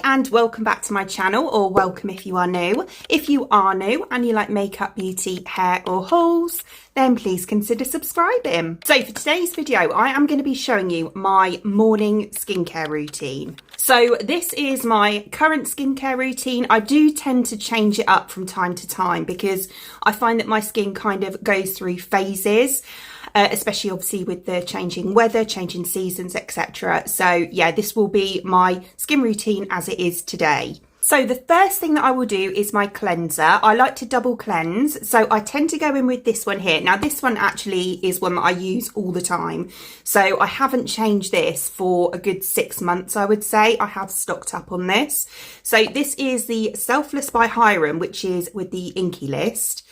and welcome back to my channel, or welcome if you are new. If you are new and you like makeup, beauty, hair or hauls, then please consider subscribing. So for today's video, I am going to be showing you my morning skincare routine. So this is my current skincare routine. I do tend to change it up from time to time because I find that my skin kind of goes through phases. Especially obviously with the changing weather, changing seasons, etc. So yeah, this will be my skin routine as it is today. So the first thing that I will do is my cleanser. I like to double cleanse. So I tend to go in with this one here. Now this one actually is one that I use all the time. So I haven't changed this for a good 6 months, I would say. I have stocked up on this. So this is the Selfless by Hyram, which is with the Inky list.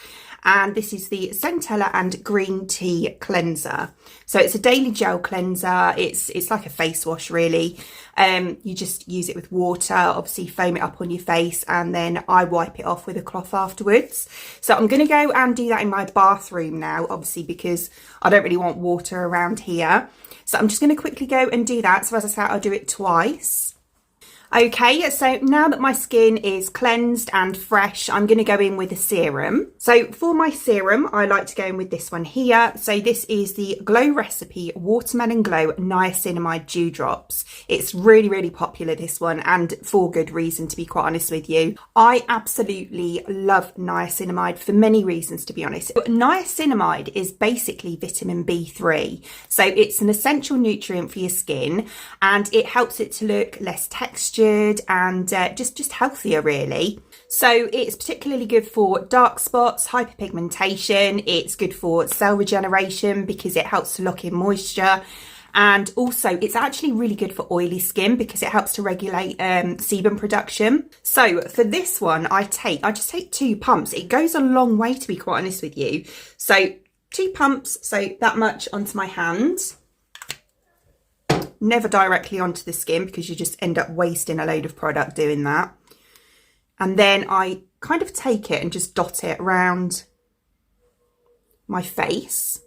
And this is the Centella and Green Tea Cleanser. So it's a daily gel cleanser. It's like a face wash, really. You just use it with water, obviously foam it up on your face, and then I wipe it off with a cloth afterwards. So I'm going to go and do that in my bathroom now, obviously, because I don't really want water around here. So I'm just going to quickly go and do that. So as I said, I'll do it twice. Okay, so now that my skin is cleansed and fresh, I'm going to go in with a serum. So for my serum, I like to go in with this one here. So this is the Glow Recipe Watermelon Glow Niacinamide Dew Drops. It's really, really popular, this one, and for good reason, to be quite honest with you. I absolutely love niacinamide for many reasons, to be honest. Niacinamide is basically vitamin B3. So it's an essential nutrient for your skin, and it helps it to look less textured and just healthier, really. So it's particularly good for dark spots, hyperpigmentation. It's good for cell regeneration because it helps to lock in moisture, and also it's actually really good for oily skin because it helps to regulate sebum production. So for this one, I just take 2 pumps. It goes a long way, to be quite honest with you. So 2 pumps, so that much onto my hand. Never directly onto the skin because you just end up wasting a load of product doing that. And then I kind of take it and just dot it around my face.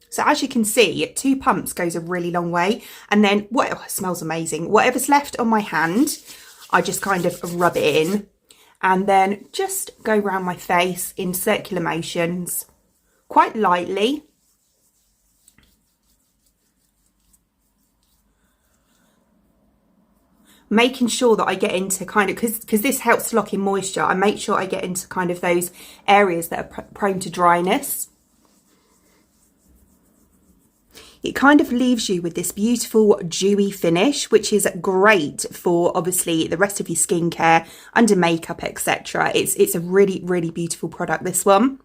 So as you can see, 2 pumps goes a really long way. And then, it smells amazing. Whatever's left on my hand, I just kind of rub it in and then just go around my face in circular motions, quite lightly. Making sure that I get into kind of, because this helps to lock in moisture, I make sure I get into kind of those areas that are prone to dryness. It kind of leaves you with this beautiful dewy finish, which is great for obviously the rest of your skincare, under makeup, etc. It's a really, really beautiful product, this one.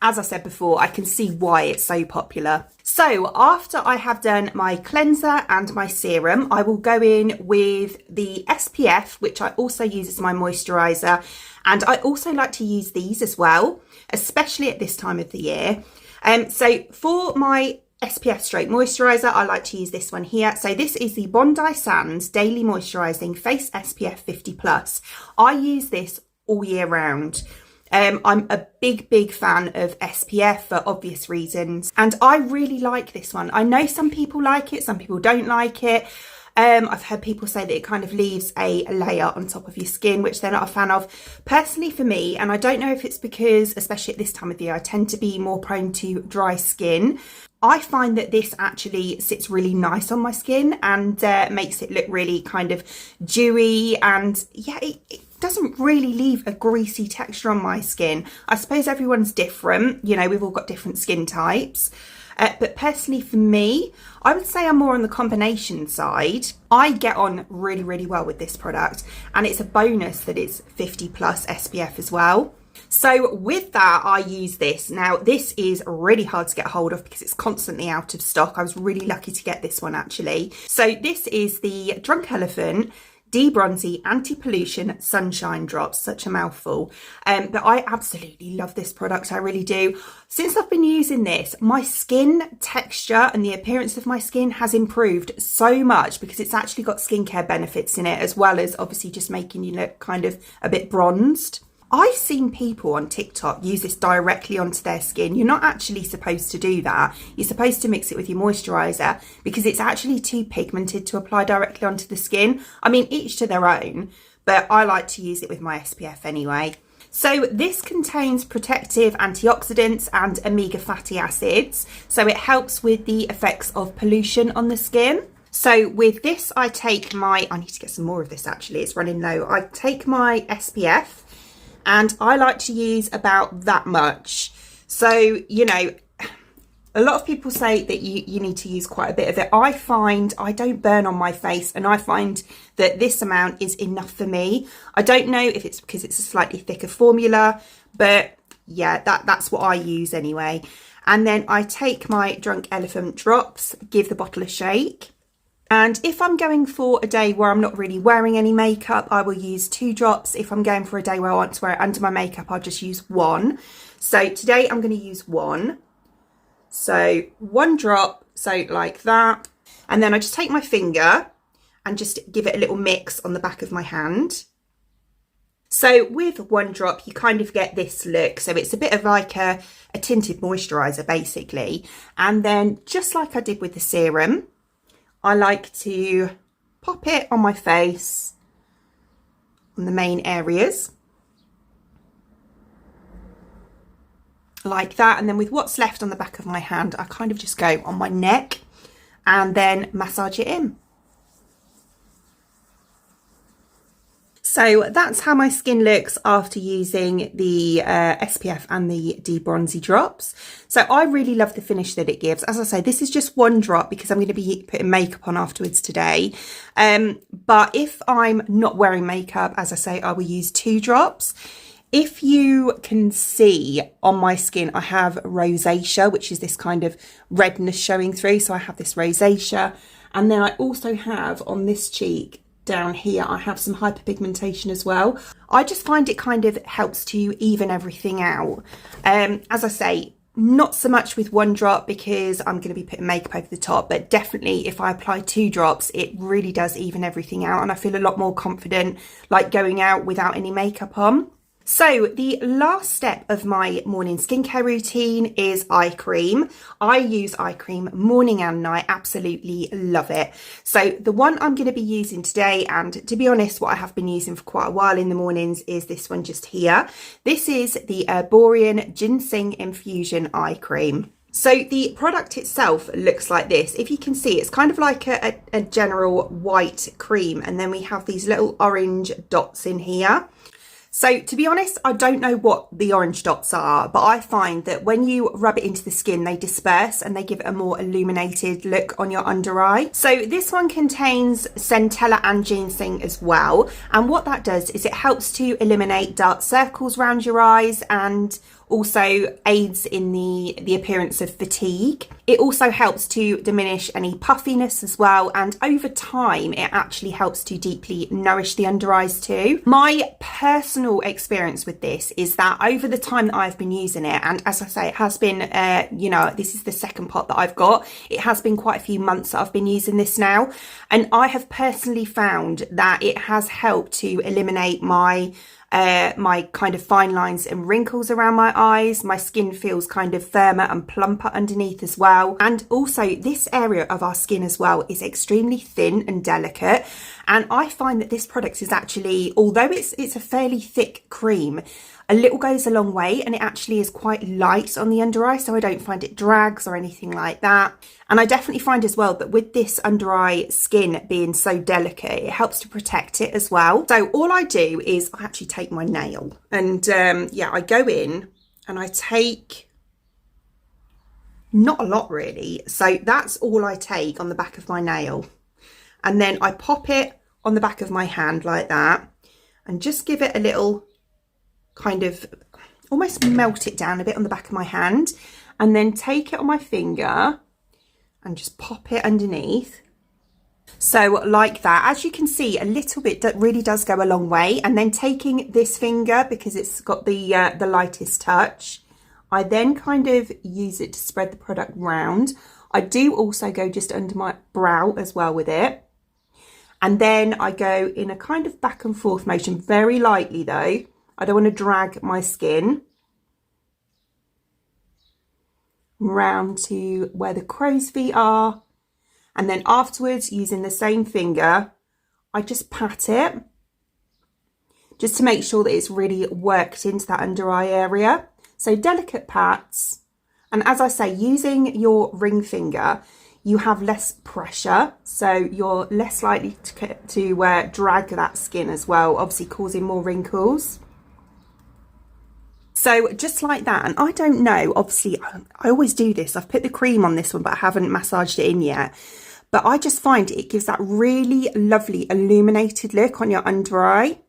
As I said before, I can see why it's so popular. So after I have done my cleanser and my serum, I will go in with the SPF, which I also use as my moisturiser. And I also like to use these as well, especially at this time of the year. So for my SPF stroke moisturiser, I like to use this one here. So this is the Bondi Sands Daily Moisturising Face SPF 50+. I use this all year round. I'm a big fan of SPF for obvious reasons, and I really like this one. I know some people like it, some people don't like it. I've heard people say that it kind of leaves a layer on top of your skin, which they're not a fan of. Personally, for me, and I don't know if it's because, especially at this time of the year, I tend to be more prone to dry skin. I find that this actually sits really nice on my skin and makes it look really kind of dewy, and yeah, it doesn't really leave a greasy texture on my skin. I suppose everyone's different, you know, we've all got different skin types. But personally for me, I would say I'm more on the combination side. I get on really, really well with this product, and it's a bonus that it's 50+ SPF as well. So with that, I use this. Now, this is really hard to get hold of because it's constantly out of stock. I was really lucky to get this one, actually. So this is the Drunk Elephant Bronzi Anti-Pollution Sunshine Drops. Such a mouthful. But I absolutely love this product. I really do. Since I've been using this, my skin texture and the appearance of my skin has improved so much because it's actually got skincare benefits in it, as well as obviously just making you look kind of a bit bronzed. I've seen people on TikTok use this directly onto their skin. You're not actually supposed to do that. You're supposed to mix it with your moisturiser because it's actually too pigmented to apply directly onto the skin. I mean, each to their own, but I like to use it with my SPF anyway. So this contains protective antioxidants and omega fatty acids. So it helps with the effects of pollution on the skin. So with this, I take my, I need to get some more of this actually, it's running low. I take my SPF and I like to use about that much. So, you know, a lot of people say that you need to use quite a bit of it. I find I don't burn on my face and I find that this amount is enough for me. I don't know if it's because it's a slightly thicker formula, but yeah, that's what I use anyway. And then I take my Drunk Elephant drops, give the bottle a shake. And if I'm going for a day where I'm not really wearing any makeup, I will use 2 drops. If I'm going for a day where I want to wear it under my makeup, I'll just use 1. So today I'm going to use 1. So 1 drop, so like that. And then I just take my finger and just give it a little mix on the back of my hand. So with 1 drop, you kind of get this look. So it's a bit of like a tinted moisturiser basically. And then just like I did with the serum, I like to pop it on my face on the main areas. Like that. And then with what's left on the back of my hand, I kind of just go on my neck and then massage it in. So that's how my skin looks after using the SPF and the Bronzi drops. So I really love the finish that it gives. As I say, this is just 1 drop because I'm going to be putting makeup on afterwards today. But if I'm not wearing makeup, as I say, I will use 2 drops. If you can see on my skin, I have rosacea, which is this kind of redness showing through. So I have this rosacea. And then I also have on this cheek down here, I have some hyperpigmentation as well. I just find it kind of helps to even everything out. As I say, not so much with 1 drop because I'm going to be putting makeup over the top, but definitely if I apply 2 drops, it really does even everything out. And I feel a lot more confident like going out without any makeup on. So the last step of my morning skincare routine is eye cream. I use eye cream morning and night, absolutely love it. So the one I'm going to be using today, and to be honest, what I have been using for quite a while in the mornings is this one just here. This is the Erborian Ginseng Infusion eye cream. So the product itself looks like this. If you can see, it's kind of like a general white cream, and then we have these little orange dots in here. So to be honest, I don't know what the orange dots are, but I find that when you rub it into the skin, they disperse and they give it a more illuminated look on your under eye. So this one contains centella and ginseng as well. And what that does is it helps to eliminate dark circles around your eyes and also aids in the appearance of fatigue. It also helps to diminish any puffiness as well, and over time it actually helps to deeply nourish the under eyes too. My personal experience with this is that over the time that I've been using it, and as I say, it has been you know, this is the second pot that I've got, it has been quite a few months that I've been using this now, and I have personally found that it has helped to eliminate my kind of fine lines and wrinkles around my eyes. My skin feels kind of firmer and plumper underneath as well. And also this area of our skin as well is extremely thin and delicate. And I find that this product is actually, although it's a fairly thick cream, a little goes a long way, and it actually is quite light on the under eye, so I don't find it drags or anything like that. And I definitely find as well that with this under eye skin being so delicate, it helps to protect it as well. So all I do is I actually take my nail and yeah, I go in and I take not a lot really. So that's all I take on the back of my nail. And then I pop it on the back of my hand like that and just give it a little kind of almost melt it down a bit on the back of my hand, and then take it on my finger and just pop it underneath. So like that, as you can see, a little bit that really does go a long way. And then taking this finger, because it's got the lightest touch, I then kind of use it to spread the product round. I do also go just under my brow as well with it. And then I go in a kind of back and forth motion, very lightly though. I don't want to drag my skin. Round to where the crow's feet are. And then afterwards, using the same finger, I just pat it. Just to make sure that it's really worked into that under eye area. So delicate pats. And as I say, using your ring finger, you have less pressure. So you're less likely to drag that skin as well, obviously causing more wrinkles. So just like that, and I don't know, obviously I always do this. I've put the cream on this one, but I haven't massaged it in yet. But I just find it gives that really lovely illuminated look on your under eye.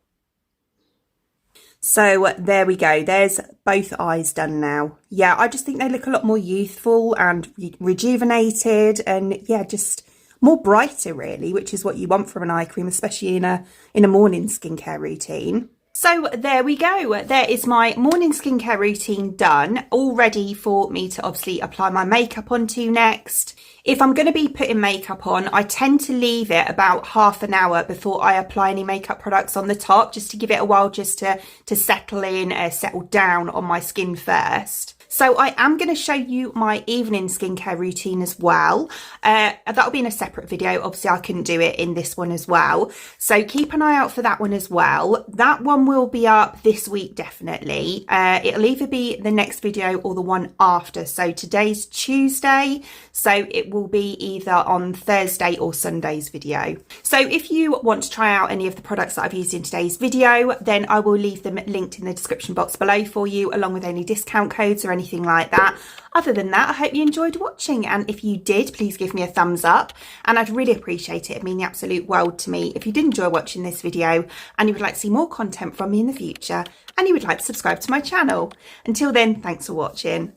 So there we go. There's both eyes done now. Yeah, I just think they look a lot more youthful and rejuvenated, and yeah, just more brighter really, which is what you want from an eye cream, especially in a morning skincare routine. So there we go. There is my morning skincare routine done, all ready for me to obviously apply my makeup onto next. If I'm going to be putting makeup on, I tend to leave it about half an hour before I apply any makeup products on the top, just to give it a while just to settle in, settle down on my skin first. So I am going to show you my evening skincare routine as well. That'll be in a separate video. Obviously, I couldn't do it in this one as well. So keep an eye out for that one as well. That one will be up this week, definitely. It'll either be the next video or the one after. So today's Tuesday. So it will be either on Thursday or Sunday's video. So if you want to try out any of the products that I've used in today's video, then I will leave them linked in the description box below for you, along with any discount codes or anything like that. Other than that, I hope you enjoyed watching, and if you did, please give me a thumbs up, and I'd really appreciate it. It'd mean the absolute world to me if you did enjoy watching this video and you would like to see more content from me in the future, and you would like to subscribe to my channel. Until then, thanks for watching.